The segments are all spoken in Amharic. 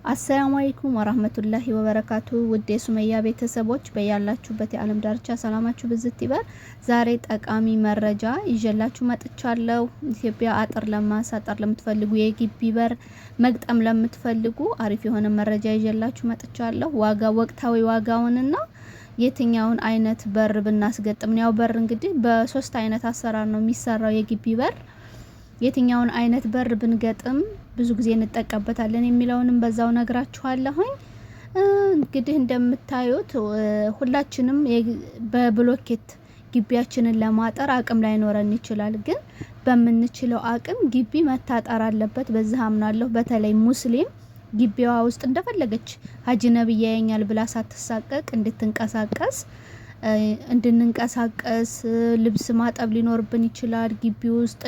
አሰላሙ አለይኩም ወራህመቱላሂ ወበረካቱ። ውድ የሱመያ ቤተሰቦች በያላችሁበት የዓለም ዳርቻ ሰላማችሁ ብዝት ይበል። ዛሬ ጠቃሚ መረጃ ይዤላችሁ መጥቻለሁ። ኢትዮጵያ አጥር ለማሳጠር ለምትፈልጉ፣ የግቢ በር መግጠም ለምትፈልጉ አሪፍ የሆነ መረጃ ይዤላችሁ መጥቻለሁ። ወቅታዊ ዋጋውንና የትኛውን አይነት በር ብናስገጥም ነው። ያው በር እንግዲህ በሶስት አይነት አሰራር ነው የሚሰራው የግቢ በር። የትኛውን አይነት በር ብንገጥም ብዙ ጊዜ እንጠቀምበታለን የሚለውንም በዛው ነግራችኋለሁኝ። እንግዲህ እንደምታዩት ሁላችንም በብሎኬት ግቢያችንን ለማጠር አቅም ላይኖረን ይችላል። ግን በምንችለው አቅም ግቢ መታጠር አለበት። በዚህ አምናለሁ። በተለይ ሙስሊም ግቢዋ ውስጥ እንደፈለገች ሀጂ ነብይ ያየኛል ብላ ሳትሳቀቅ እንድንንቀሳቀስ ልብስ ማጠብ ሊኖርብን ይችላል። ግቢ ውስጥ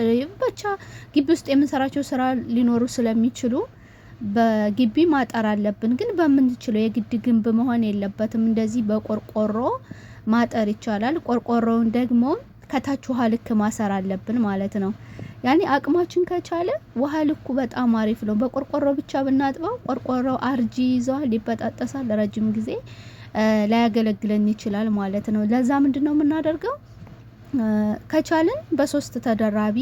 የምንሰራቸው ስራ ሊኖሩ ስለሚችሉ በግቢ ማጠር አለብን። ግን በምንችለው የግድ ግንብ መሆን የለበትም። እንደዚህ በቆርቆሮ ማጠር ይቻላል። ቆርቆሮውን ደግሞ ከታች ውሃ ልክ ማሰር አለብን ማለት ነው። ያኔ አቅማችን ከቻለ ውሃ ልኩ በጣም አሪፍ ነው። በቆርቆሮ ብቻ ብናጥበው ቆርቆሮው አርጂ ይዘዋል፣ ይበጣጠሳል፣ ለረጅም ጊዜ ላያገለግለን ይችላል ማለት ነው። ለዛ ምንድነው የምናደርገው? ከቻልን በሶስት ተደራቢ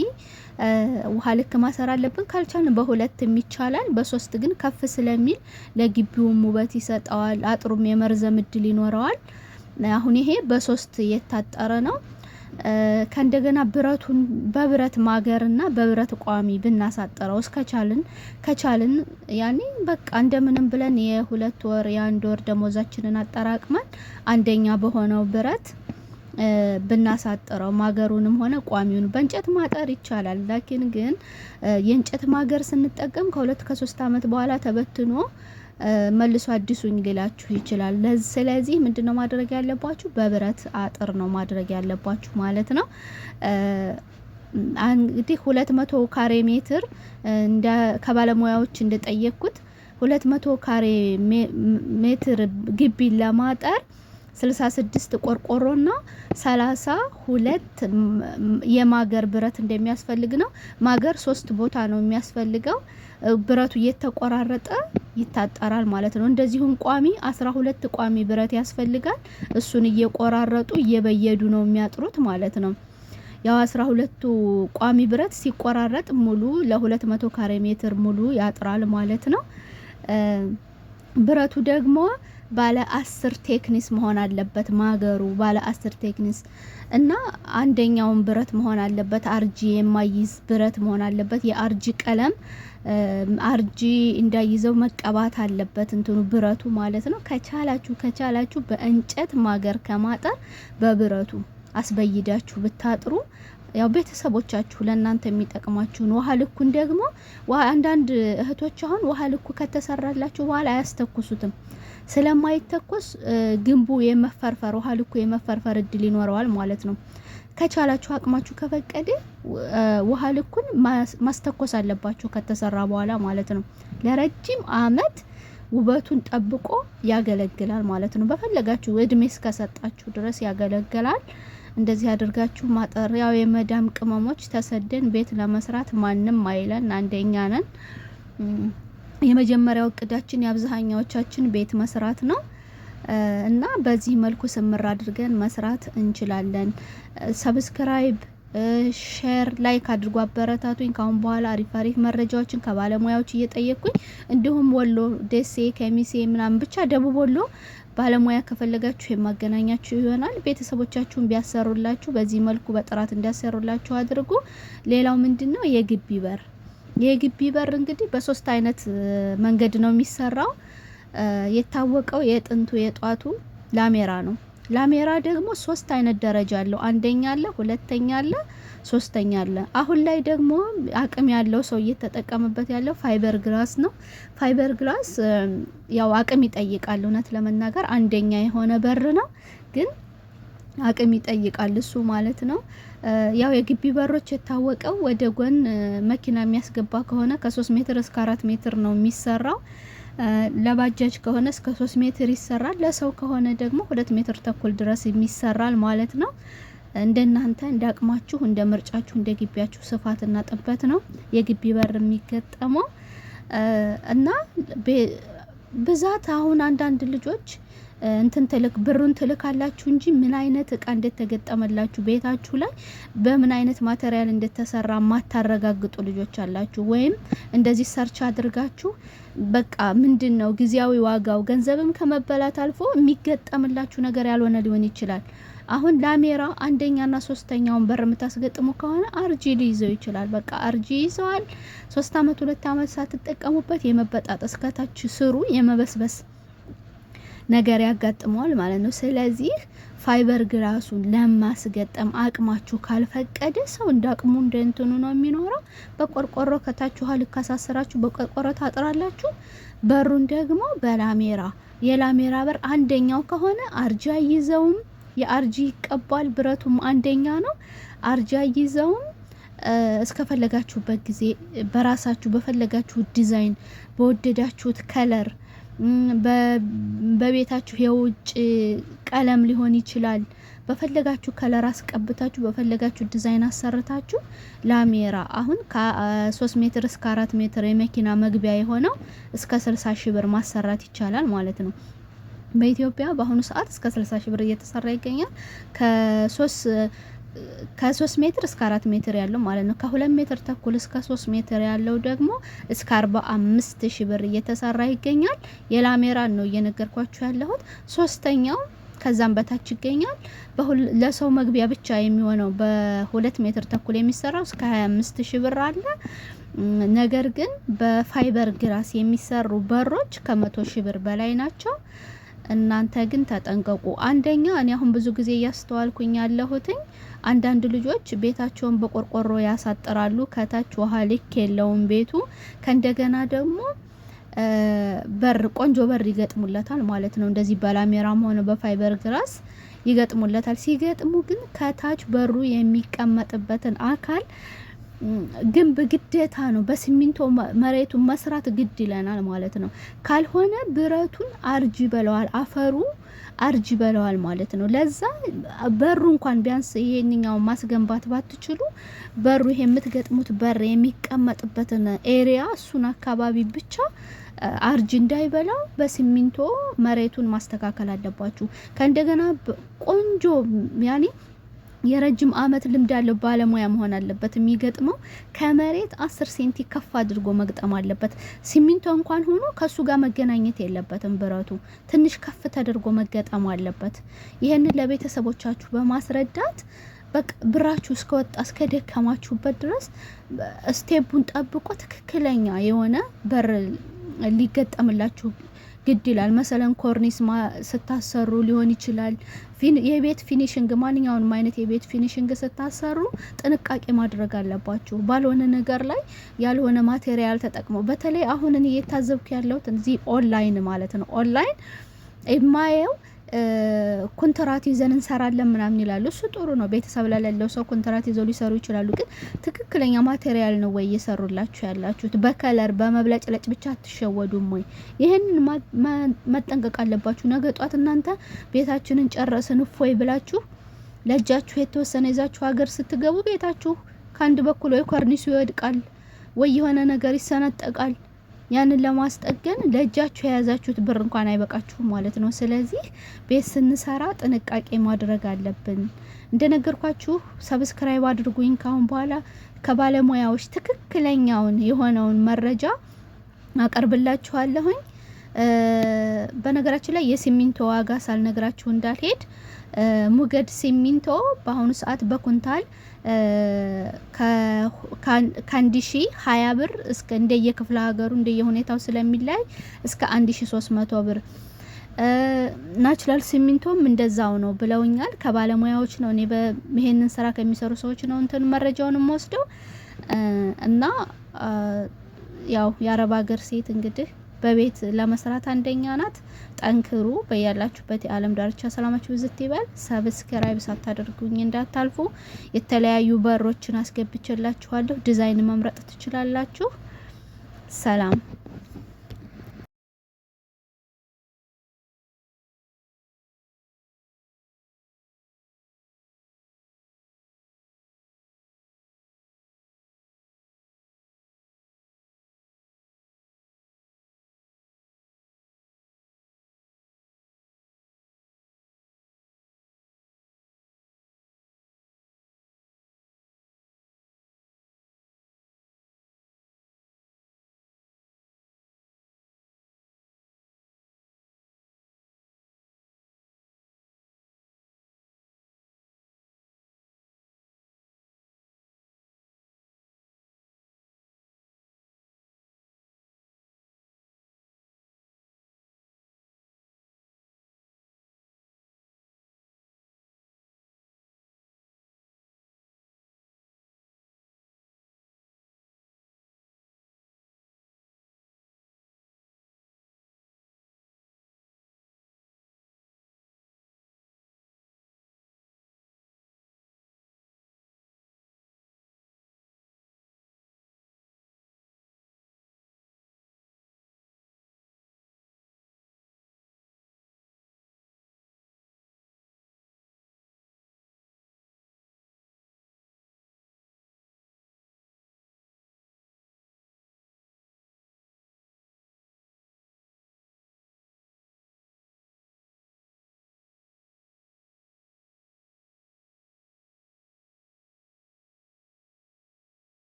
ውሃ ልክ ማሰር አለብን። ካልቻልን በሁለት ይቻላል። በሶስት ግን ከፍ ስለሚል ለግቢውም ውበት ይሰጠዋል፣ አጥሩም የመርዘም እድል ይኖረዋል። አሁን ይሄ በሶስት የታጠረ ነው። ከእንደገና ብረቱን በብረት ማገርና በብረት ቋሚ ብናሳጥረው ከቻልን ያኔ በቃ እንደምንም ብለን የሁለት ወር የአንድ ወር ደሞዛችንን አጠራቅመን አንደኛ በሆነው ብረት ብናሳጥረው ማገሩንም ሆነ ቋሚውን በእንጨት ማጠር ይቻላል። ላኪን ግን የእንጨት ማገር ስንጠቀም ከ2 ከ3 አመት በኋላ ተበትኖ መልሶ አዲሱኝ ሊላችሁ ይችላል። ስለዚህ ምንድነው ማድረግ ያለባችሁ? በብረት አጥር ነው ማድረግ ያለባችሁ ማለት ነው። እንግዲህ 200 ካሬ ሜትር ከባለሙያዎች እንደጠየቅኩት 200 ካሬ ሜትር ግቢ ለማጠር 66 ቆርቆሮና 32 የማገር ብረት እንደሚያስፈልግ ነው። ማገር 3 ቦታ ነው የሚያስፈልገው። ብረቱ እየተቆራረጠ ይታጠራል ማለት ነው። እንደዚሁም ቋሚ 12 ቋሚ ብረት ያስፈልጋል። እሱን እየቆራረጡ እየበየዱ ነው የሚያጥሩት ማለት ነው። ያው 12ቱ ቋሚ ብረት ሲቆራረጥ ሙሉ ለ200 ካሬ ሜትር ሙሉ ያጥራል ማለት ነው። ብረቱ ደግሞ ባለ 10 ቴክኒስ መሆን አለበት። ማገሩ ባለ 10 ቴክኒስ እና አንደኛውን ብረት መሆን አለበት። አርጂ የማይዝ ብረት መሆን አለበት። የአርጂ ቀለም አርጂ እንዳይዘው መቀባት አለበት እንትኑ ብረቱ ማለት ነው። ከቻላችሁ በእንጨት ማገር ከማጠር በብረቱ አስበይዳችሁ ብታጥሩ ያው ቤተሰቦቻችሁ ለእናንተ የሚጠቅማችሁን። ውሃ ልኩን ደግሞ አንዳንድ እህቶች አሁን ውሃ ልኩ ከተሰራላችሁ በኋላ አያስተኩሱትም። ስለማይተኮስ ግንቡ የመፈርፈር ውሃ ልኩ የመፈርፈር እድል ይኖረዋል ማለት ነው። ከቻላችሁ አቅማችሁ ከፈቀደ ውሃ ልኩን ማስተኮስ አለባችሁ ከተሰራ በኋላ ማለት ነው። ለረጅም አመት ውበቱን ጠብቆ ያገለግላል ማለት ነው። በፈለጋችሁ እድሜ እስከሰጣችሁ ድረስ ያገለግላል። እንደዚህ አድርጋችሁ ማጠር። ያው የመዳም ቅመሞች ተሰደን ቤት ለመስራት ማንም አይለን፣ አንደኛ ነን። የመጀመሪያው እቅዳችን የአብዛኛዎቻችን ቤት መስራት ነው እና በዚህ መልኩ ስምር አድርገን መስራት እንችላለን። ሰብስክራይብ፣ ሼር፣ ላይክ አድርጉ፣ አበረታቱኝ። ካሁን በኋላ አሪፍ መረጃዎችን ከባለሙያዎች እየጠየቅኩኝ እንዲሁም ወሎ፣ ደሴ፣ ከሚሴ ምናምን ብቻ ደቡብ ወሎ ባለሙያ ከፈለጋችሁ የማገናኛችሁ ይሆናል። ቤተሰቦቻችሁን ቢያሰሩላችሁ በዚህ መልኩ በጥራት እንዲያሰሩላችሁ አድርጉ። ሌላው ምንድነው? የግቢ በር እንግዲህ በሶስት አይነት መንገድ ነው የሚሰራው። የታወቀው የጥንቱ የጧቱ ላሜራ ነው። ላሜራ ደግሞ 3 አይነት ደረጃ አለው። አንደኛ አለ፣ ሁለተኛ አለ፣ ሶስተኛ አለ። አሁን ላይ ደግሞ አቅም ያለው ሰው እየተጠቀመበት ያለው ፋይበር ግላስ ነው። ፋይበር ግላስ ያው አቅም ይጠይቃል። እውነት ለመናገር አንደኛ የሆነ በር ነው፣ ግን አቅም ይጠይቃል እሱ ማለት ነው። ያው የግቢ በሮች የታወቀው ወደ ጎን መኪና የሚያስገባ ከሆነ ከ3 ሜትር እስከ 4 ሜትር ነው የሚሰራው። ለባጃጅ ከሆነ እስከ 3 ሜትር ይሰራል። ለሰው ከሆነ ደግሞ 2 ሜትር ተኩል ድረስ የሚሰራል ማለት ነው። እንደናንተ እንዳቅማችሁ እንደ ምርጫችሁ እንደ ግቢያችሁ ስፋትና ጥበት ነው የግቢ በር የሚገጠመው እና ብዛት አሁን አንዳንድ ልጆች እንትን ብሩን ትልካላችሁ እንጂ ምን አይነት እቃ እንደተገጠመላችሁ ቤታችሁ ላይ በምን አይነት ማቴሪያል እንደተሰራ ማታረጋግጡ ልጆች አላችሁ። ወይም እንደዚህ ሰርች አድርጋችሁ በቃ ምንድነው ጊዜያዊ ዋጋው ገንዘብም ከመበላት አልፎ የሚገጠምላችሁ ነገር ያልሆነ ሊሆን ይችላል። አሁን ላሜራ አንደኛና ሶስተኛውን በር የምታስገጥሙ ከሆነ አርጂ ሊይዘው ይችላል። በቃ አርጂ ይዘዋል። 3 አመት 2 አመት ሳትጠቀሙበት የመበጣጠስ ከታች ስሩ የመበስበስ ነገር ያጋጥመዋል ማለት ነው። ስለዚህ ፋይበር ግራሱን ለማስገጠም አቅማችሁ ካልፈቀደ ሰው እንዳቅሙ እንደንትኑ ነው የሚኖረው። በቆርቆሮ ከታች ውሃ ልካሳስራችሁ በቆርቆሮ ታጥራላችሁ። በሩን ደግሞ በላሜራ የላሜራ በር አንደኛው ከሆነ አርጃ ይዘውም የአርጂ ይቀባል። ብረቱም አንደኛ ነው። አርጃ ይዘውም እስከፈለጋችሁበት ጊዜ በራሳችሁ በፈለጋችሁት ዲዛይን በወደዳችሁት ከለር በቤታችሁ የውጭ ቀለም ሊሆን ይችላል። በፈለጋችሁ ከለር አስቀብታችሁ በፈለጋችሁ ዲዛይን አሰርታችሁ ላሜራ አሁን ከ3 ሜትር እስከ 4 ሜትር የመኪና መግቢያ የሆነው እስከ 60 ሺህ ብር ማሰራት ይቻላል ማለት ነው። በኢትዮጵያ በአሁኑ ሰዓት እስከ 60 ሺህ ብር እየተሰራ ይገኛል። ከ3 ሜትር እስከ 4 ሜትር ያለው ማለት ነው። ከ2 ሜትር ተኩል እስከ 3 ሜትር ያለው ደግሞ እስከ 45 ሺህ ብር እየተሰራ ይገኛል። የላሜራን ነው እየነገርኳችሁ ያለሁት። ሶስተኛው ከዛም በታች ይገኛል። ለሰው መግቢያ ብቻ የሚሆነው በ2 ሜትር ተኩል የሚሰራው እስከ 25 ሺህ ብር አለ። ነገር ግን በፋይበር ግራስ የሚሰሩ በሮች ከ100 ሺህ ብር በላይ ናቸው። እናንተ ግን ተጠንቀቁ። አንደኛ እኔ አሁን ብዙ ጊዜ እያስተዋልኩኝ ያለሁትኝ አንዳንድ ልጆች ቤታቸውን በቆርቆሮ ያሳጥራሉ። ከታች ውሃ ልክ የለውም ቤቱ። ከእንደገና ደግሞ በር ቆንጆ በር ይገጥሙለታል ማለት ነው። እንደዚህ በላሜራም ሆነ በፋይበር ግራስ ይገጥሙለታል። ሲገጥሙ ግን ከታች በሩ የሚቀመጥበትን አካል ግንብ ግዴታ ነው። በሲሚንቶ መሬቱን መስራት ግድ ይለናል ማለት ነው። ካልሆነ ብረቱን አርጅ በለዋል፣ አፈሩ አርጅ በለዋል ማለት ነው። ለዛ በሩ እንኳን ቢያንስ ይሄንኛው ማስገንባት ባትችሉ በሩ ይሄ የምትገጥሙት በር የሚቀመጥበትን ኤሪያ እሱን አካባቢ ብቻ አርጅ እንዳይበላው በሲሚንቶ መሬቱን ማስተካከል አለባችሁ። ከእንደገና ቆንጆ ያኔ የረጅም አመት ልምድ ያለው ባለሙያ መሆን አለበት። የሚገጥመው ከመሬት 10 ሴንቲ ከፍ አድርጎ መግጠም አለበት። ሲሚንቶ እንኳን ሆኖ ከሱ ጋር መገናኘት የለበትም። ብረቱ ትንሽ ከፍ ተደርጎ መገጠም አለበት። ይሄንን ለቤተሰቦቻችሁ በማስረዳት በቃ ብራችሁ እስከወጣ እስከደከማችሁበት ድረስ ስቴፑን ጠብቆ ትክክለኛ የሆነ በር ሊገጠምላችሁ ግድ ይላል። መሰለን ኮርኒስ ስታሰሩ ሊሆን ይችላል። የቤት ፊኒሽንግ ማንኛውንም አይነት የቤት ፊኒሽንግ ስታሰሩ ጥንቃቄ ማድረግ አለባችሁ። ባልሆነ ነገር ላይ ያልሆነ ማቴሪያል ተጠቅመው በተለይ አሁን እኔ እየታዘብኩ ያለሁት እዚህ ኦንላይን ማለት ነው። ኦንላይን የማየው ኮንትራት ይዘን እንሰራለን ምናምን ይላሉ። እሱ ጥሩ ነው። ቤተሰብ ለሌለው ሰው ኮንትራት ይዘው ሊሰሩ ይችላሉ። ግን ትክክለኛ ማቴሪያል ነው ወይ እየሰሩላችሁ ያላችሁት? በከለር በመብለጭለጭ ብቻ አትሸወዱም ወይ? ይሄንን መጠንቀቅ አለባችሁ። ነገ ጧት እናንተ ቤታችንን ጨረስን እፎይ ብላችሁ ለእጃችሁ የተወሰነ ይዛችሁ ሀገር ስትገቡ ቤታችሁ ከአንድ በኩል ወይ ኮርኒሱ ይወድቃል ወይ የሆነ ነገር ይሰነጠቃል። ያንን ለማስጠገን ለእጃችሁ የያዛችሁት ብር እንኳን አይበቃችሁም ማለት ነው። ስለዚህ ቤት ስንሰራ ጥንቃቄ ማድረግ አለብን። እንደነገርኳችሁ ሰብስክራይብ አድርጉኝ። ካሁን በኋላ ከባለሙያዎች ትክክለኛውን የሆነውን መረጃ አቀርብላችኋለሁኝ። በነገራችን ላይ የሲሚንቶ ዋጋ ሳልነግራችሁ እንዳልሄድ ሙገድ ሲሚንቶ በአሁኑ ሰዓት በኩንታል ከ1020 ብር እስከ እንደየክፍለ ሀገሩ እንደየሁኔታው ስለሚላይ እስከ 1300 ብር። ናቹራል ሲሚንቶም እንደዛው ነው ብለውኛል። ከባለሙያዎች ነው። እኔ በይሄንን ስራ ከሚሰሩ ሰዎች ነው እንትን መረጃውን ወስደው እና ያው የአረብ ሀገር ሴት እንግዲህ በቤት ለመስራት አንደኛ ናት። ጠንክሩ። በያላችሁበት የዓለም ዳርቻ ሰላማችሁ ብዝት ይበል። ሰብስክራይብ ሳታደርጉኝ እንዳታልፉ። የተለያዩ በሮችን አስገብቼላችኋለሁ። ዲዛይን መምረጥ ትችላላችሁ። ሰላም